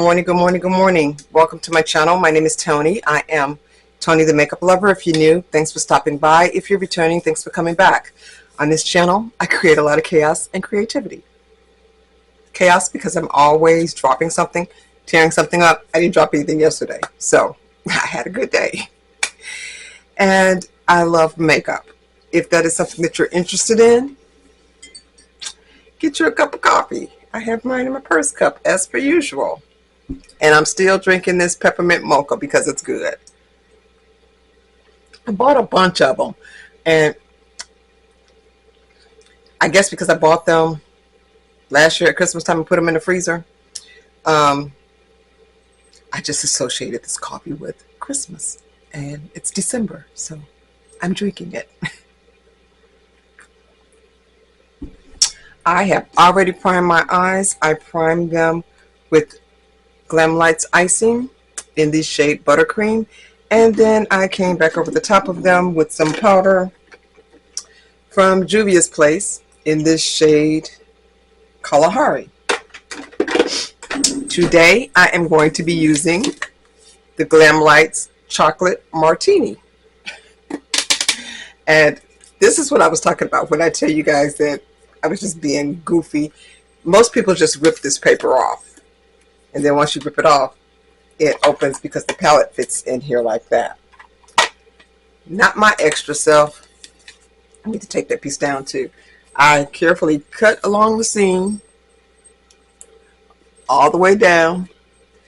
morning, good morning, good morning. Welcome to my channel. My name is Tony. I am Tony the Makeup Lover. If you're new, thanks for stopping by. If you're returning, thanks for coming back. On this channel, I create a lot of chaos and creativity. Chaos because I'm always dropping something, tearing something up. I didn't drop anything yesterday, so I had a good day. And I love makeup. If that is something that you're interested in, get you a cup of coffee. I have mine in my purse cup as per usual. And I'm still drinking this peppermint mocha because it's good. I bought a bunch of them. And I guess because I bought them last year at Christmas time and put them in the freezer, I just associated this coffee with Christmas. And it's December, so I'm drinking it. I have already primed my eyes. I primed them with Glamlite's icing in the shade Buttercream. And then I came back over the top of them with some powder from Juvias Place in this shade Kalahari. Today I am going to be using the Glamlite's Chocolate Martini. And this is what I was talking about when I tell you guys that I was just being goofy. Most people just rip this paper off. And then once you rip it off, it opens because the palette fits in here like that. Not my extra self. I need to take that piece down too. I carefully cut along the seam all the way down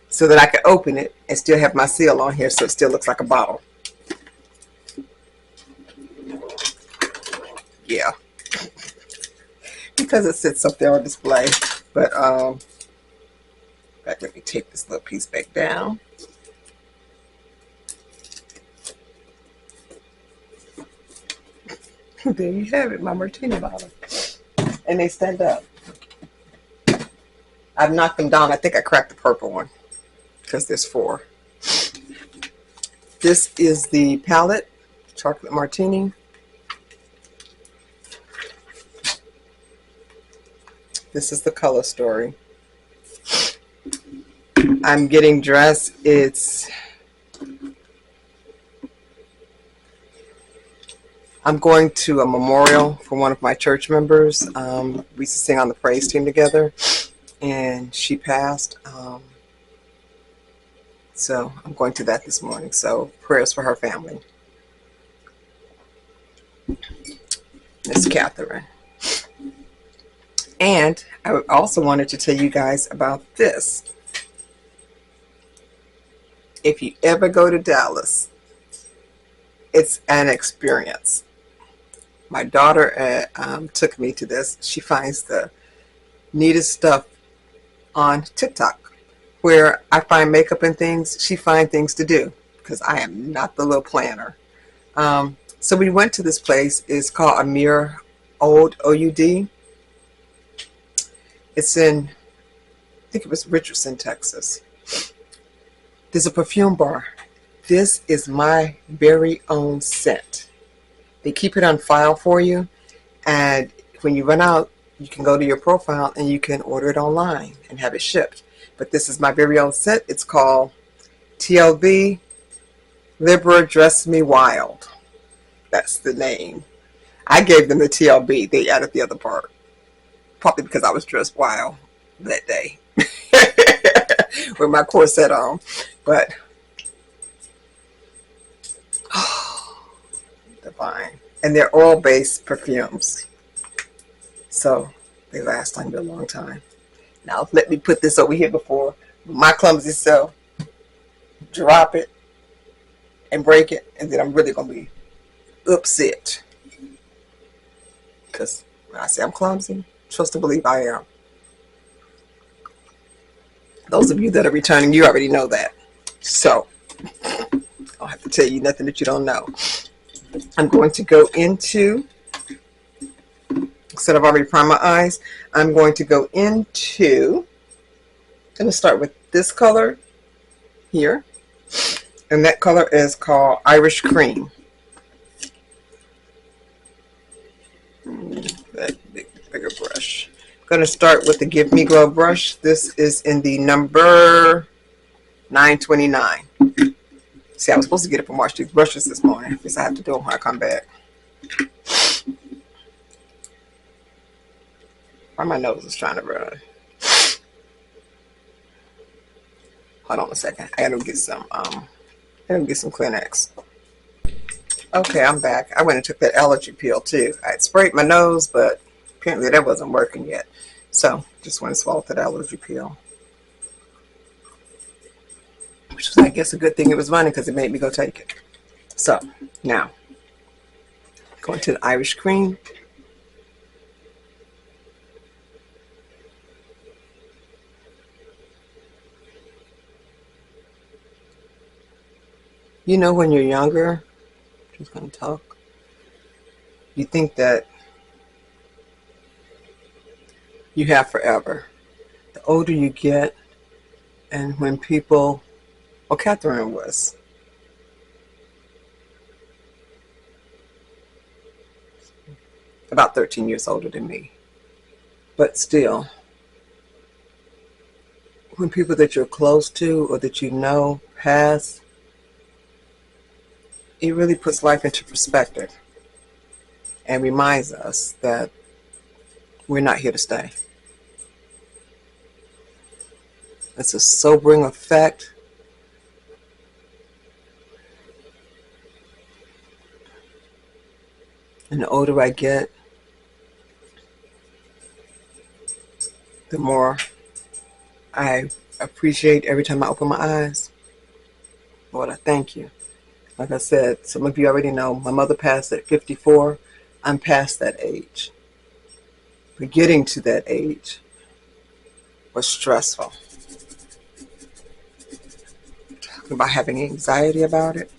so that I can open it and still have my seal on here so it still looks like a bottle. Yeah. Because it sits up there on display. But let me take this little piece back down. There you have it, my martini bottle. And they stand up. I've knocked them down. I think I cracked the purple one because there's 4. This is the palette, Chocolate Martini. This is the color story. I'm getting dressed. I'm going to a memorial for one of my church members. We used to sing on the praise team together, and she passed. So I'm going to that this morning. So prayers for her family. Miss Catherine. And I also wanted to tell you guys about this. If you ever go to Dallas, it's an experience. My daughter took me to this. She finds the neatest stuff on TikTok. Where I find makeup and things, she finds things to do. Because I am not the little planner. So we went to this place. It's called Amir Old, OUD. It's in, I think it was Richardson, Texas. There's a perfume bar. This is my very own scent. They keep it on file for you, and when you run out, you can go to your profile and you can order it online and have it shipped. But this is my very own scent. It's called TLB Libra Dress Me Wild. That's the name. I gave them the TLB. They added the other part. Probably because I was dressed wild that day. With my corset on. But, oh, divine. And they're oil-based perfumes. So, they last on you a long time. Now, let me put this over here before my clumsy self drop it and break it. And then I'm really going to be upset. Because when I say I'm clumsy, trust and believe I am. Those of you that are returning, you already know that. So, I don't have to tell you nothing that you don't know. I'm going to go into, instead of already primed my eyes, I'm going to go into, I'm going to start with this color here. And that color is called Irish Cream. That bigger brush. going to start with the Give Me Glow brush. This is in the number 929. See, I was supposed to get up and wash these brushes this morning. I guess I have to do them when I come back. Why my nose is trying to run. Hold on a second. I gotta get some Kleenex. Okay, I'm back. I went and took that allergy pill too. I had sprayed my nose, but apparently that wasn't working yet. So just went and swallowed that allergy pill. Which was, I guess, a good thing it was running because it made me go take it. So now, going to the Irish cream. You know, when you're younger, just going to talk, you think that you have forever. The older you get, and when people, well, Catherine was about 13 years older than me, but still, when people that you're close to or that you know pass, it really puts life into perspective and reminds us that we're not here to stay. It's a sobering effect. And the older I get, the more I appreciate every time I open my eyes. Lord, I thank you. Like I said, some of you already know, my mother passed at 54. I'm past that age. But getting to that age was stressful. Talking about having anxiety about it,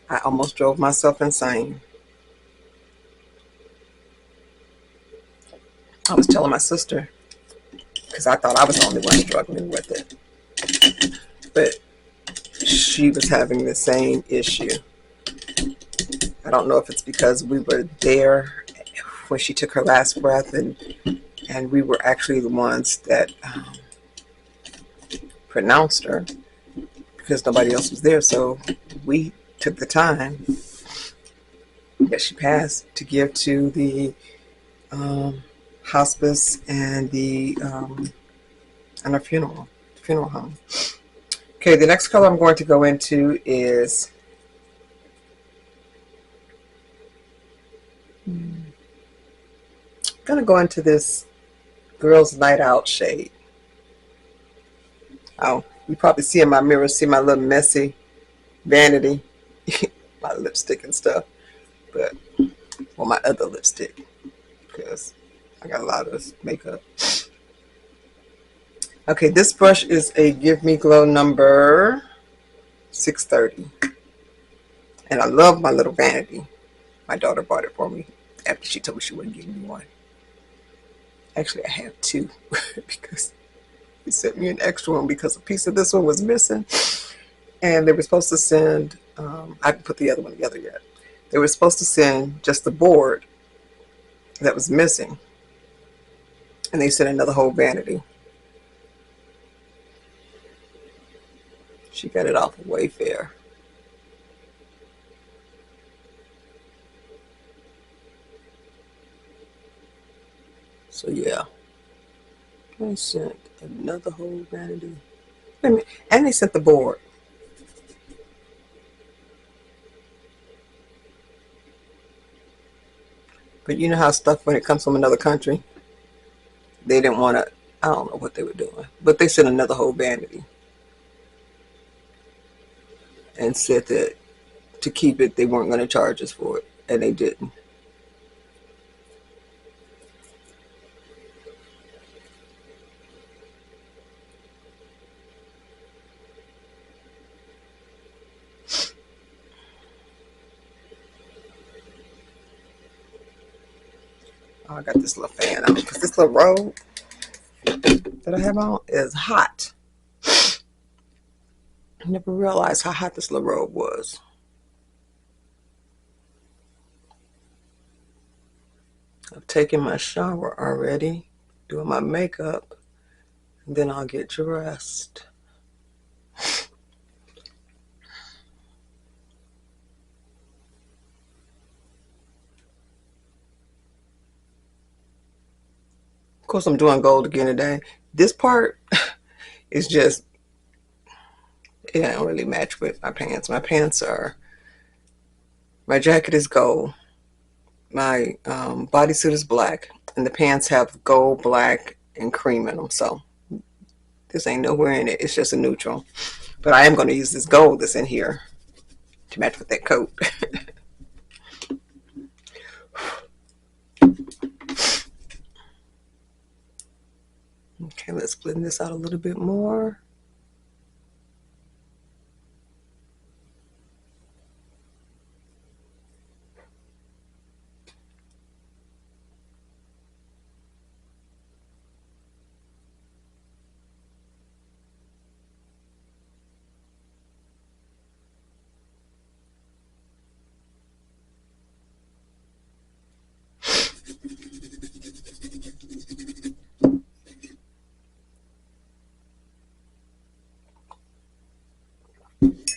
I almost drove myself insane. I was telling my sister, because I thought I was the only one struggling with it, but she was having the same issue. I don't know if it's because we were there when she took her last breath, and we were actually the ones that pronounced her, because nobody else was there. So we took the time that she passed to give to the hospice and the and our funeral home. Okay, the next color I'm going to go into is going to go into this Girls Night Out shade. Oh, you probably see in my mirror, see my little messy vanity, my lipstick and stuff, but, well, my other lipstick, because I got a lot of makeup. Okay, this brush is a Give Me Glow number 630. And I love my little vanity. My daughter bought it for me after she told me she wouldn't give me one. Actually, I have two because he sent me an extra one because a piece of this one was missing. And they were supposed to send, I haven't put the other one together yet. They were supposed to send just the board that was missing. And they sent another whole vanity. She got it off of Wayfair. So yeah, they sent another whole vanity. Wait a minute. And they sent the board. But you know how stuff, when it comes from another country, they didn't want to, I don't know what they were doing, but they sent another whole vanity and said that to keep it, they weren't going to charge us for it, and they didn't. Oh, I got this little fan on because this little robe that I have on is hot. I never realized how hot this little robe was. taking my shower already, doing my makeup, and then I'll get dressed. Of course, I'm doing gold again today. This part is just, it don't really match with my pants. My pants are, my jacket is gold. My bodysuit is black. And the pants have gold, black, and cream in them. So this ain't nowhere in it. It's just a neutral. But I am going to use this gold that's in here to match with that coat. Okay, let's blend this out a little bit more.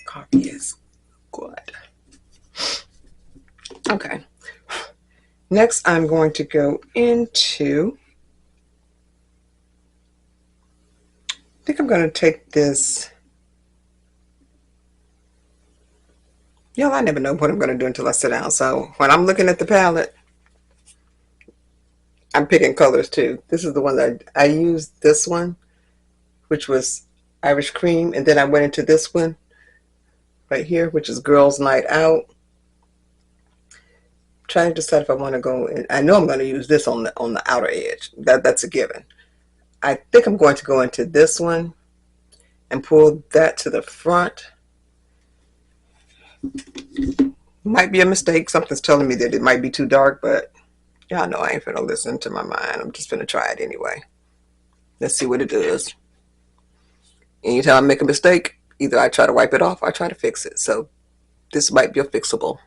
Coffee is good. Okay. Next, I'm going to go into, I think I'm going to take this. Y'all, I never know what I'm going to do until I sit down. So when I'm looking at the palette, I'm picking colors too. This is the one that I used this one, which was Irish Cream. And then I went into this one right here, which is Girls Night Out. Trying to decide if I want to go in. I know I'm going to use this on the outer edge. That's a given. I think I'm going to go into this one and pull that to the front. Might be a mistake. Something's telling me that it might be too dark, but y'all know I ain't finna listen to my mind. I'm just finna try it anyway. Let's see what it does. Anytime I make a mistake, either I try to wipe it off or I try to fix it. So this might be a fixable.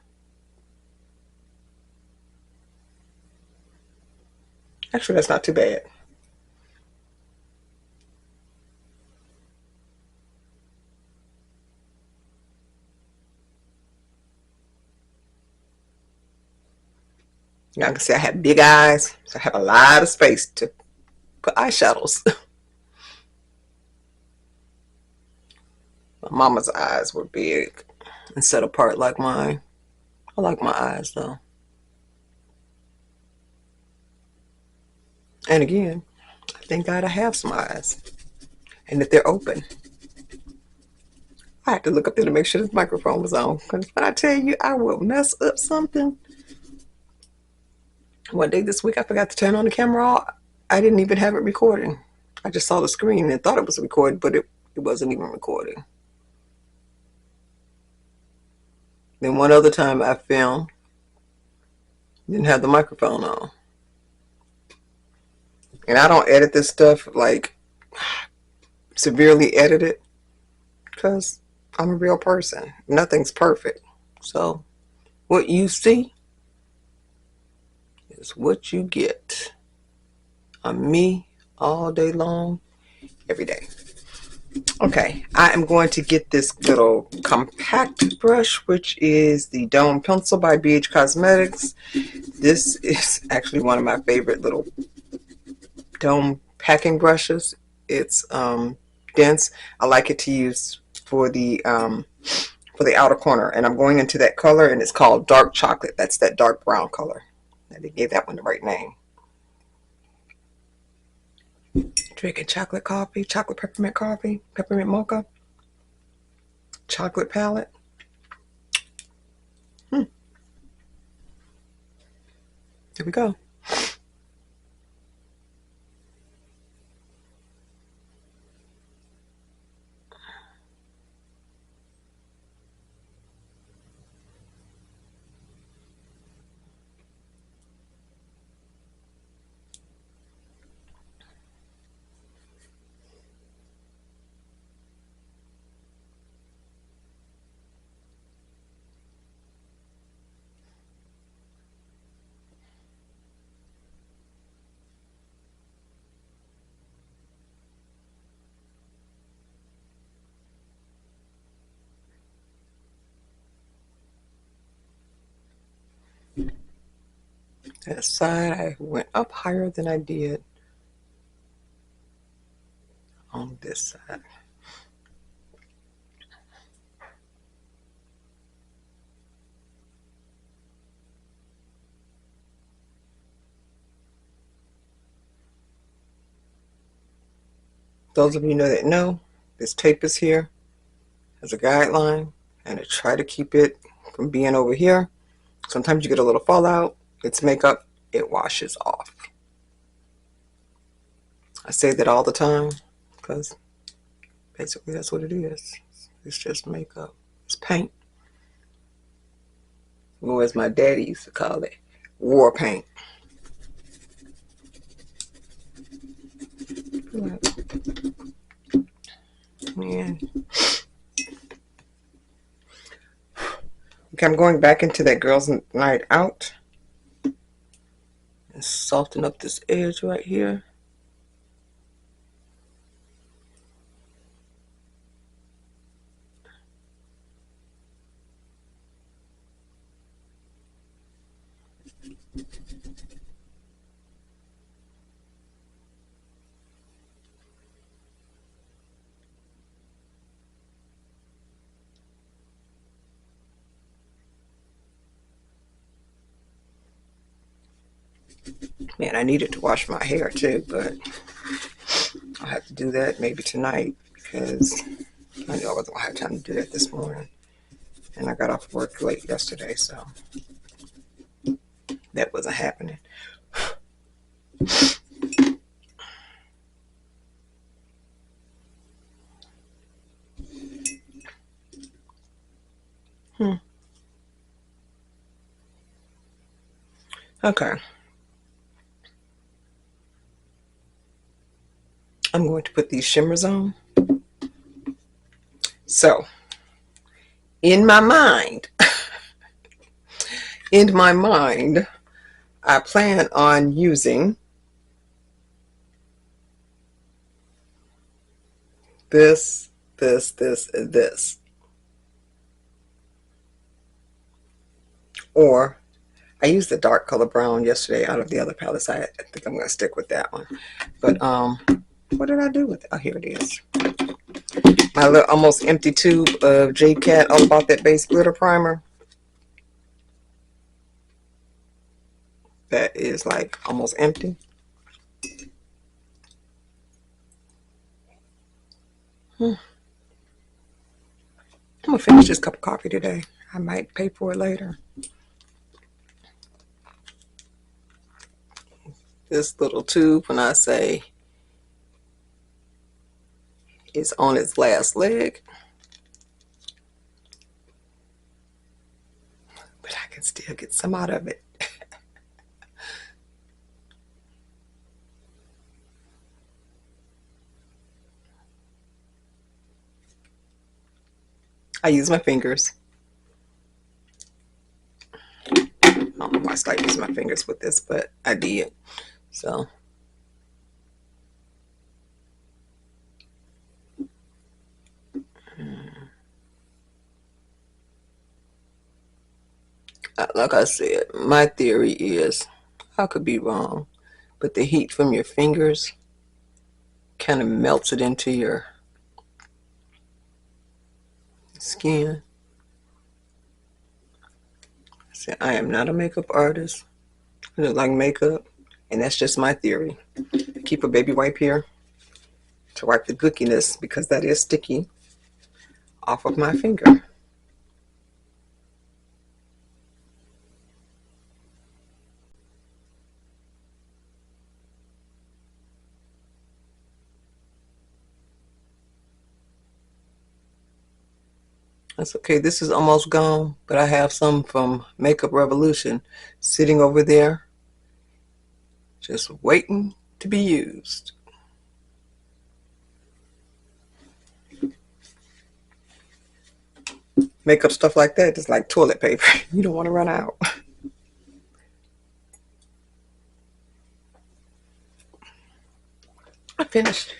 Actually, that's not too bad. Y'all can see I have big eyes, so I have a lot of space to put eyeshadows. My mama's eyes were big and set apart like mine. I like my eyes though. And again, thank God I have some eyes and that they're open. I had to look up there to make sure this microphone was on, because when I tell you I will mess up something. One day this week I forgot to turn on the camera off. I didn't even have it recording. I just saw the screen and thought it was recording, but it wasn't even recording. Then one other time I filmed, didn't have the microphone on. And I don't edit this stuff, like severely edit it, because I'm a real person. Nothing's perfect. So what you see is what you get. I'm me all day long, every day. Okay, I am going to get this little compact brush, which is the Dome Pencil by BH Cosmetics. This is actually one of my favorite little dome packing brushes. It's dense. I like it to use for the outer corner, and I'm going into that color, and it's called Dark Chocolate. That's that dark brown color. They gave that one the right name. Drinking chocolate coffee, chocolate peppermint coffee, peppermint mocha, chocolate palette. Here we go. That side, I went up higher than I did on this side. Those of you that know, this tape is here as a guideline, and I try to keep it from being over here. Sometimes you get a little fallout. It's makeup. It washes off. I say that all the time because basically that's what it is. It's just makeup. It's paint. Or as my daddy used to call it, war paint. Yeah. Okay, I'm going back into that girls' night out and soften up this edge right here. Man, I needed to wash my hair too, but I'll have to do that maybe tonight because I knew I wasn't going to have time to do that this morning. And I got off work late yesterday, so that wasn't happening. Okay. I'm going to put these shimmers on. So, in my mind, I plan on using this, and this. Or, I used the dark color brown yesterday out of the other palette, so I think I'm going to stick with that one. But, what did I do with it? Oh, here it is. My little almost empty tube of Jcat All About That Base Glitter Primer. That is like almost empty. I'm going to finish this cup of coffee today. I might pay for it later. This little tube, when I say it's on its last leg, but I can still get some out of it. I use my fingers. I don't know why I started using my fingers with this, but I did. So, like I said, my theory is, I could be wrong, but the heat from your fingers kind of melts it into your skin. See, I am not a makeup artist. I don't like makeup, and that's just my theory. I keep a baby wipe here to wipe the gookiness, because that is sticky, off of my finger. That's okay. This is almost gone, but I have some from Makeup Revolution sitting over there, just waiting to be used. Makeup stuff like that is like toilet paper. You don't want to run out. I finished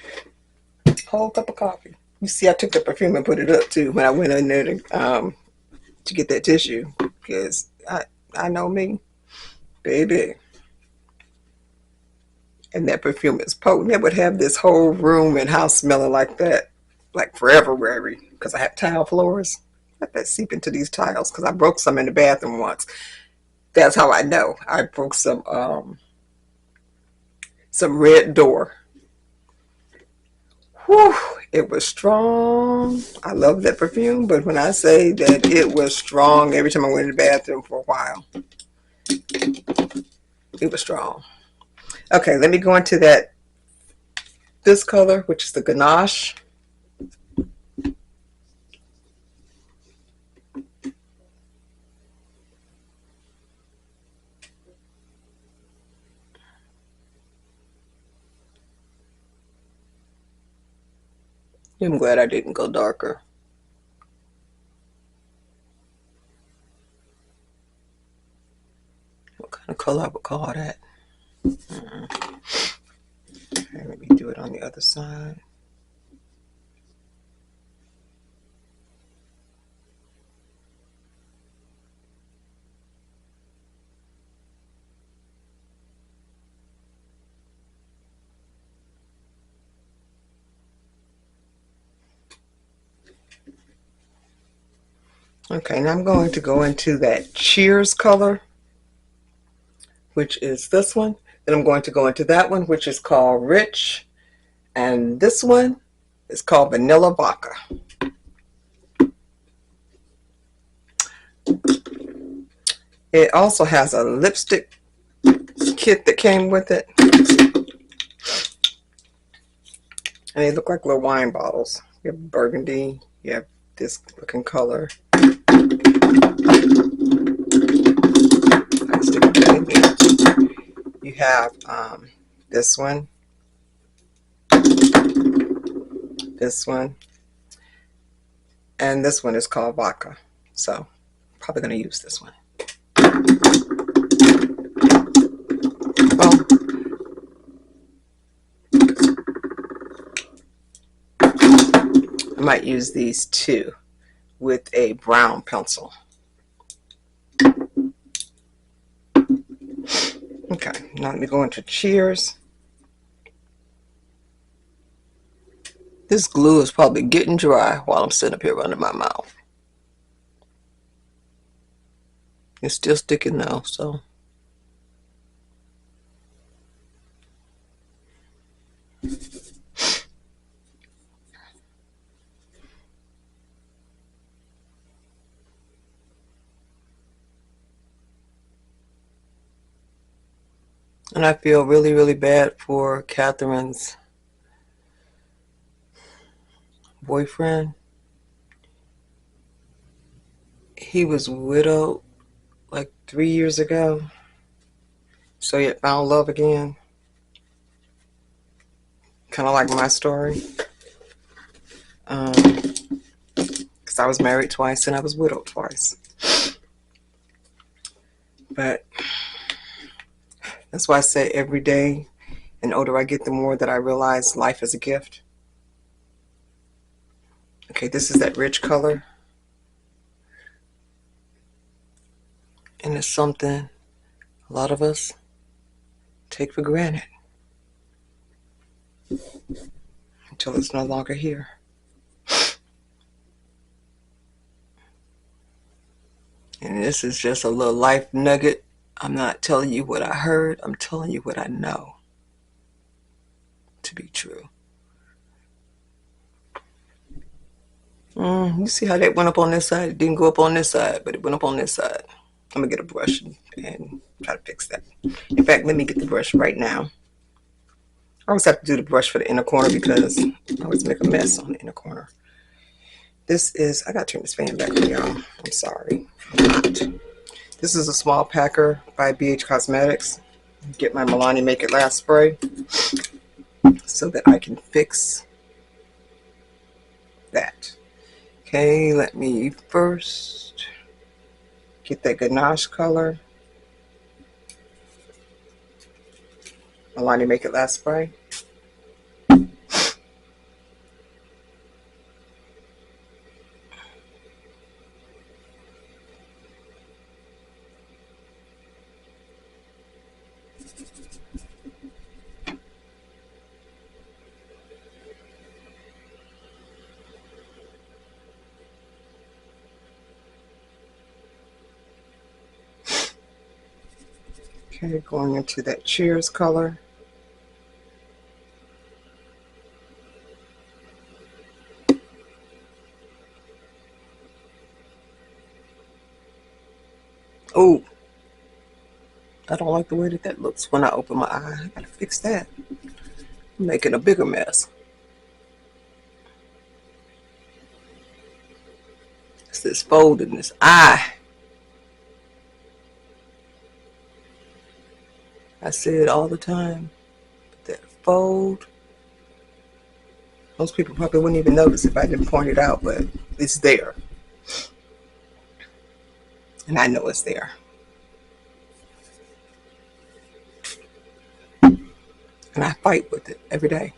a whole cup of coffee. You see, I took the perfume and put it up too when I went in there to get that tissue, because I know me, baby. And that perfume is potent. It would have this whole room and house smelling like that, like forever, because I have tile floors. Let that seep into these tiles because I broke some in the bathroom once. That's how I know. I broke some red door. Whew, it was strong. I love that perfume, but when I say that it was strong, every time I went in the bathroom for a while, it was strong. Okay, let me go into this color, which is the ganache. I'm glad I didn't go darker. What kind of color I would call that? Okay, let me do it on the other side. Okay, now I'm going to go into that Cheers color, which is this one. Then I'm going to go into that one, which is called Rich. And this one is called Vanilla Vodka. It also has a lipstick kit that came with it. And they look like little wine bottles. You have burgundy, you have this looking color. You have this one, and this one is called Vodka. So probably going to use this one. Well, I might use these two with a brown pencil. Okay, now let me go into Cheers. This glue is probably getting dry while I'm sitting up here running my mouth. It's still sticking though, so. And I feel really, really bad for Catherine's boyfriend. He was widowed like 3 years ago. So he had found love again. Kind of like my story. Because I was married twice and I was widowed twice. But that's why I say every day, and the older I get, the more that I realize life is a gift. Okay, this is that rich color. And it's something a lot of us take for granted until it's no longer here. And this is just a little life nugget. I'm not telling you what I heard. I'm telling you what I know to be true. You see how that went up on this side? It didn't go up on this side, but it went up on this side. I'm going to get a brush and try to fix that. In fact, let me get the brush right now. I always have to do the brush for the inner corner because I always make a mess on the inner corner. This is, I got to turn this fan back on, y'all. I'm sorry. This is a small packer by BH Cosmetics. Get my Milani Make It Last spray so that I can fix that. Okay, let me first get that ganache color. Milani Make It Last spray. Okay, going into that Cheers color. Oh, I don't like the way that that looks when I open my eye. I gotta fix that. I'm making a bigger mess. It's this fold in this eye. I say it all the time. That fold. Most people probably wouldn't even notice if I didn't point it out, but it's there. And I know it's there. And I fight with it every day.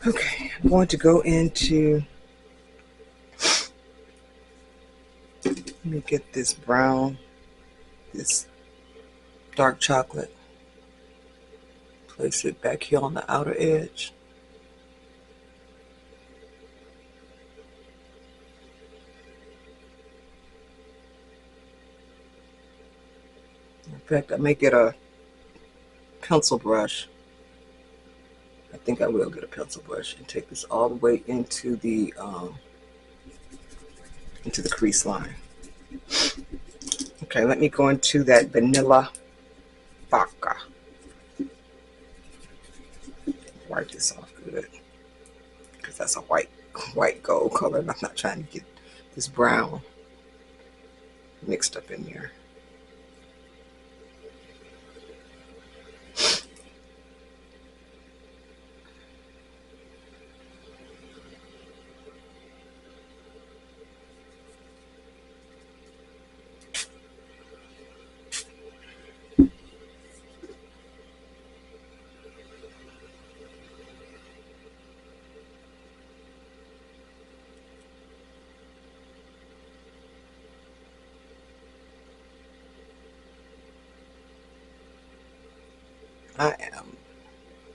Okay, I'm going to go into, let me get this brown, this dark chocolate. Place it back here on the outer edge. In fact, I may get a pencil brush. I think I will get a pencil brush and take this all the way into the crease line. Okay, let me go into that vanilla vodka. Wipe this off good, because that's a white gold color, and I'm not trying to get this brown mixed up in there. I am,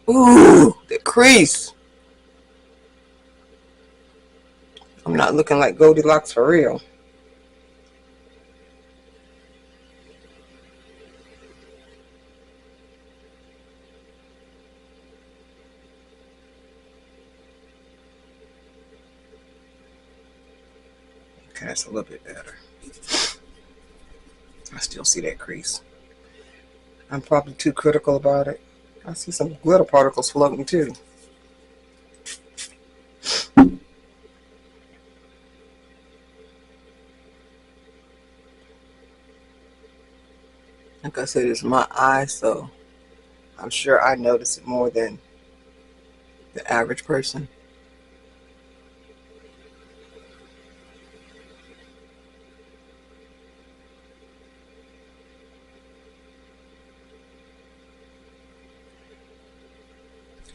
ooh, the crease. I'm not looking like Goldilocks for real. Okay, that's a little bit better. I still see that crease. I'm probably too critical about it. I see some glitter particles floating too. Like I said, it's my eye, so I'm sure I notice it more than the average person.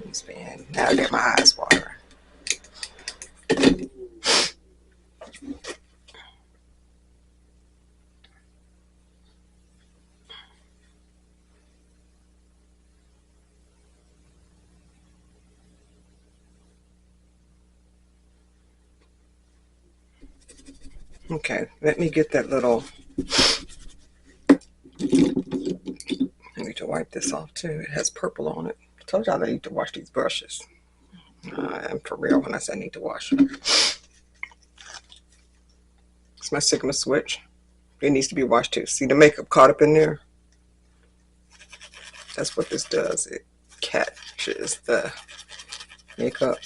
Expand. Now I get my eyes watering. Okay, let me get that little, I need to wipe this off too. It has purple on it. I told y'all I need to wash these brushes. I am for real when I say I need to wash them. It's my Sigma switch. It needs to be washed too. See the makeup caught up in there? That's what this does. It catches the makeup.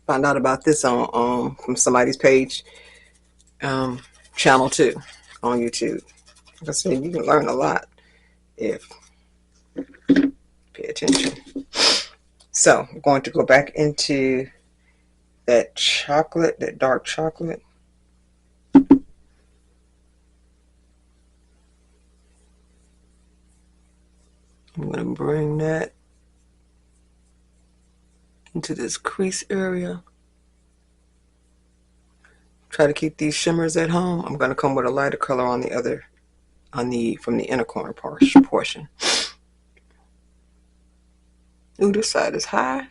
Found out about this on from somebody's page, channel too, on YouTube. Like I said, you can learn a lot if you pay attention. So I'm going to go back into that chocolate, that dark chocolate. I'm going to bring that into this crease area. Try to keep these shimmers at home. I'm going to come with a lighter color on the other, from the inner corner portion. Ooh, this side is high.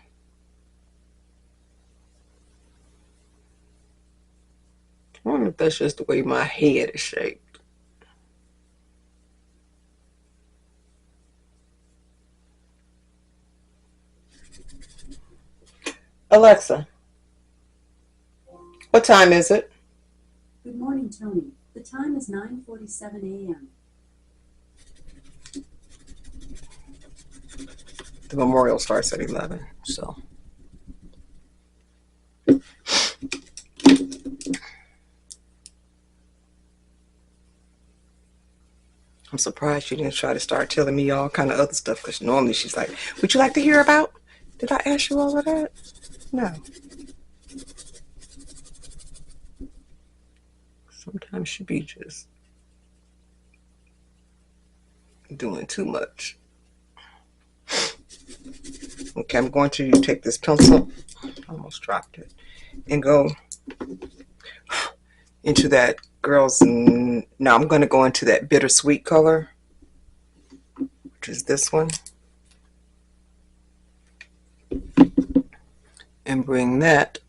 I wonder if that's just the way my head is shaped. Alexa, what time is it? Good morning, Tony. The time is 9:47 a.m. The memorial starts at 11, so. I'm surprised she didn't try to start telling me all kind of other stuff, because normally she's like, would you like to hear about? Did I ask you all of that? No. Sometimes she be just doing too much. Okay, I'm going to take this pencil, almost dropped it, and go into that girl's, now I'm going to go into that bittersweet color, which is this one, and bring that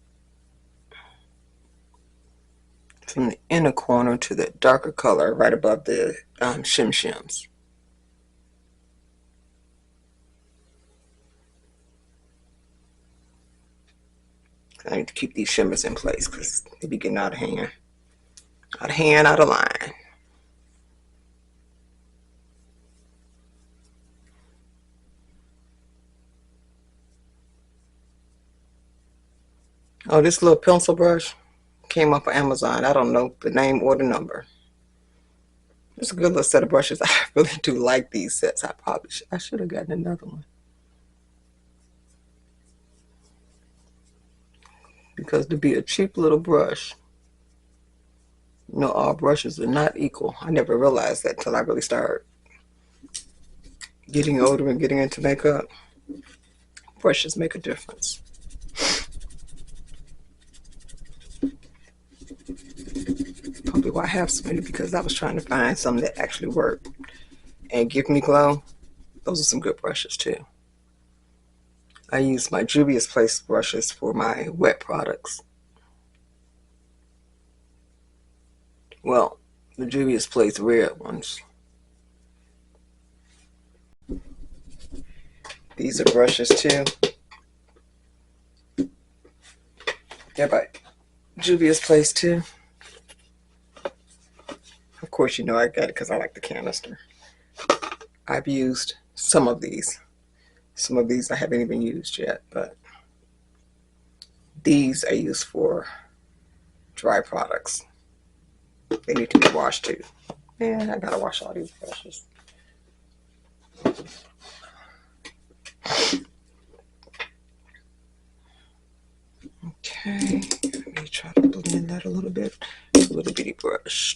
from the inner corner to the darker color right above the shim shims. I need to keep these shimmers in place because they be getting out of hand. Out of hand, out of line. Oh, this little pencil brush came off of Amazon. I don't know the name or the number. It's a good little set of brushes. I really do like these sets. I should have gotten another one. Because to be a cheap little brush, you know, all brushes are not equal. I never realized that until I really started getting older and getting into makeup. Brushes make a difference. Probably why I have so many, because I was trying to find some that actually work and give me glow. Those are some good brushes too. I use my Juvias Place brushes for my wet products. Well, the Juvias Place red ones. These are brushes too. They're by Juvias Place too. Of course, you know I got it because I like the canister. I've used some of these. Some of these I haven't even used yet, but these I use for dry products. They need to be washed too. Man, I gotta wash all these brushes. Okay, let me try to blend that a little bit. A little bitty brush.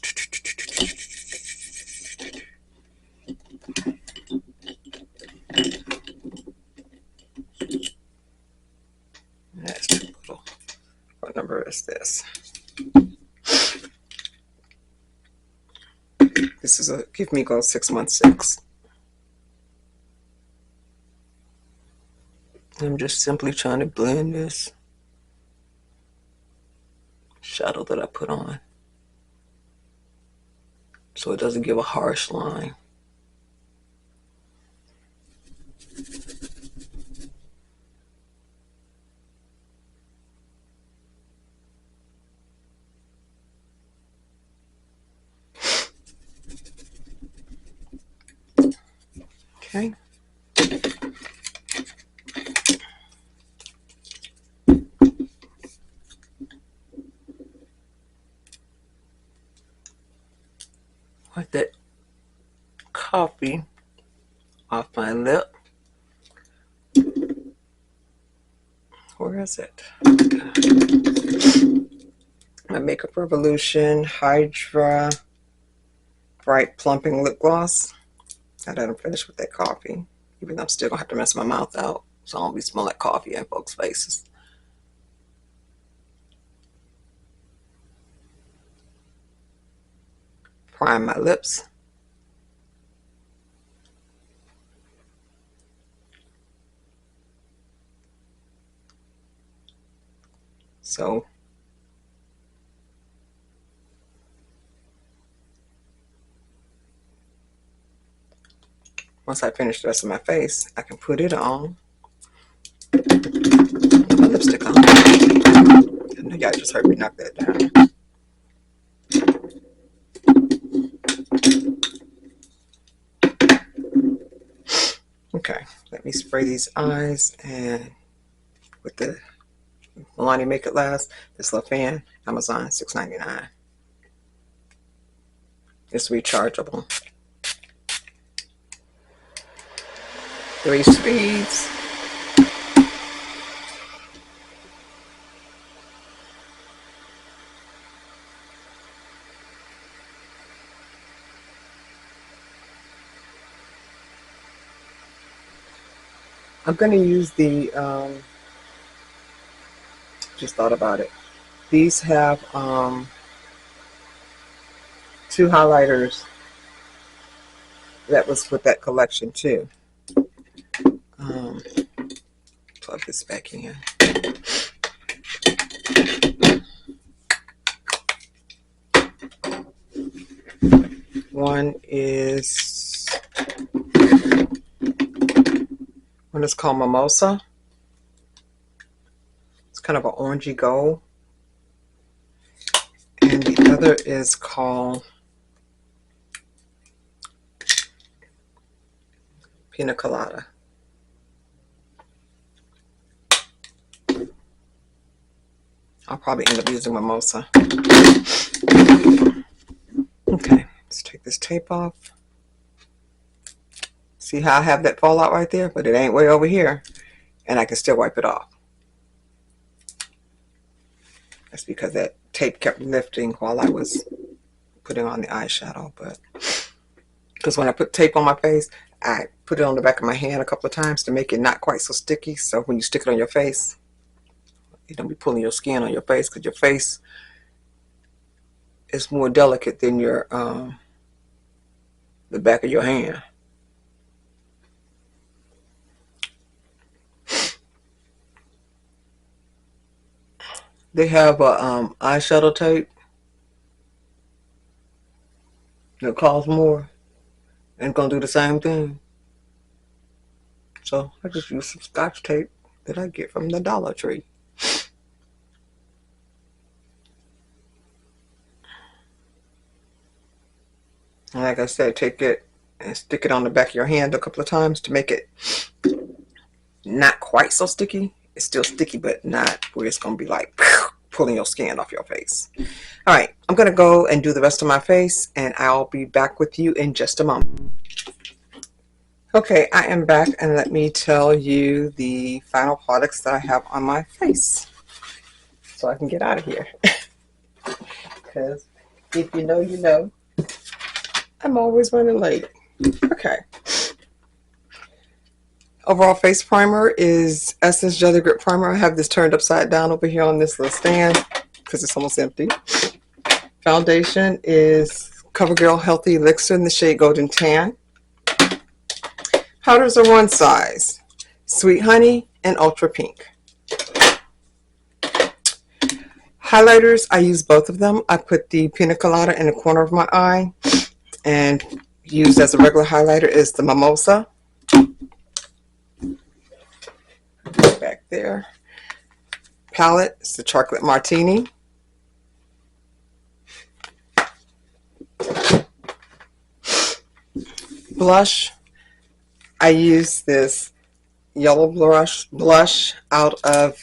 That's too little. What number is this? This is a Give Me Glow 616. I'm just simply trying to blend this shadow that I put on so it doesn't give a harsh line. Okay. Wipe that coffee off my lip. Where is it? My Makeup Revolution Hydra Bright Plumping Lip Gloss. I done finished with that coffee. even though I'm still gonna have to mess my mouth out so I don't be smelling like coffee in folks' faces. Prime my lips. So once I finish the rest of my face, I can put it on. Put my lipstick on. I know y'all just heard me knock that down. Okay, let me spray these eyes and with the Milani Make It Last, this little fan, Amazon, $6.99. It's rechargeable. 3 speeds. I'm going to use the, just thought about it. These have 2 highlighters that was with that collection too. Plug this back in. One is called Mimosa. It's kind of an orangey gold. And the other is called Pina Colada. I'll probably end up using Mimosa. Okay, let's take this tape off. See how I have that fallout right there? But it ain't way over here. And I can still wipe it off. That's because that tape kept lifting while I was putting on the eyeshadow. But because when I put tape on my face, I put it on the back of my hand a couple of times to make it not quite so sticky. So when you stick it on your face, you don't be pulling your skin on your face, because your face is more delicate than your the back of your hand. They have a eyeshadow tape that costs more and gonna do the same thing. So I just use some Scotch tape that I get from the Dollar Tree. And like I said, take it and stick it on the back of your hand a couple of times to make it not quite so sticky. It's still sticky, but not where it's going to be like pulling your skin off your face. All right, I'm going to go and do the rest of my face, and I'll be back with you in just a moment. Okay, I am back, and let me tell you the final products that I have on my face so I can get out of here. Because if you know, you know. I'm always running late. Okay. Overall face primer is Essence Jelly Grip Primer. I have this turned upside down over here on this little stand because it's almost empty. Foundation is CoverGirl Healthy Elixir in the shade Golden Tan. Powders are one size. Sweet Honey and Ultra Pink. Highlighters, I use both of them. I put the Pina Colada in the corner of my eye, and used as a regular highlighter is the Mimosa. Back there. Palette is the Chocolate Martini. Blush, I use this yellow blush out of,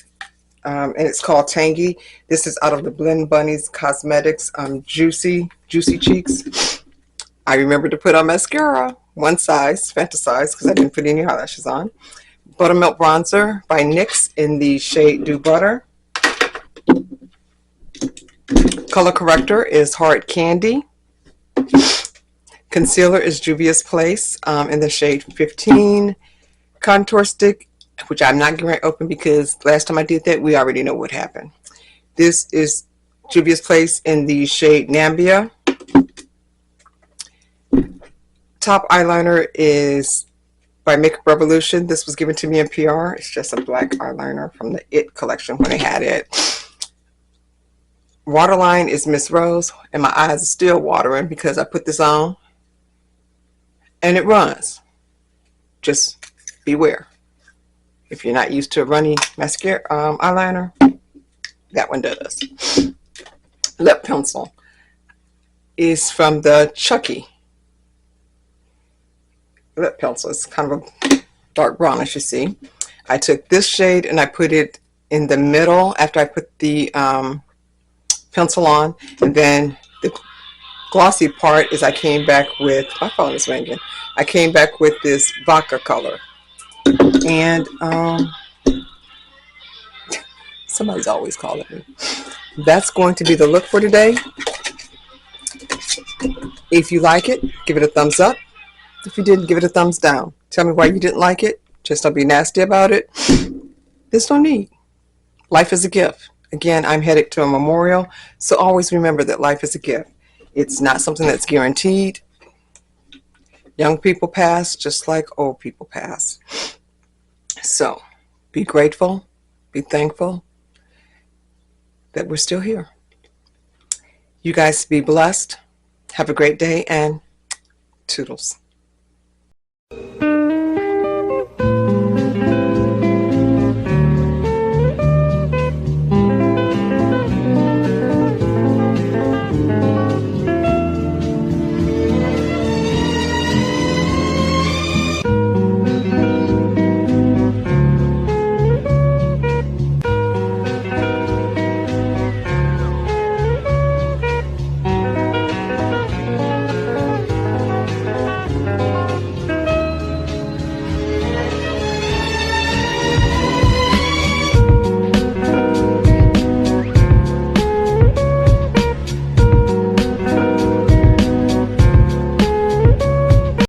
and it's called Tangy. This is out of the Blend Bunnies Cosmetics Juicy Cheeks. I remembered to put on mascara, one size, fantasize, because I didn't put any eyelashes on. Buttermilk Bronzer by NYX in the shade Dew Butter. Color corrector is Hard Candy. Concealer is Juvias Place in the shade 15. contour stick, which I'm not going to open because last time I did that, we already know what happened. This is Juvias Place in the shade Namibia. Top eyeliner is by Makeup Revolution. This was given to me in PR. It's just a black eyeliner from the It collection when they had it. Waterline is Miss Rose, and my eyes are still watering because I put this on and it runs. Just beware. If you're not used to a runny mascara eyeliner, that one does. Lip pencil is from the Choc lip pencil. It's kind of a dark brown, as you see. I took this shade and I put it in the middle after I put the pencil on, and then the glossy part is I came back with, my phone is ringing, I came back with this vodka color. And somebody's always calling me. That's going to be the look for today. If you like it, give it a thumbs up. If you didn't, give it a thumbs down. Tell me why you didn't like it. Just don't be nasty about it. There's no need. Life is a gift. Again, I'm headed to a memorial, so always remember that life is a gift. It's not something that's guaranteed. Young people pass just like old people pass. So be grateful, be thankful that we're still here. You guys be blessed. Have a great day, and toodles.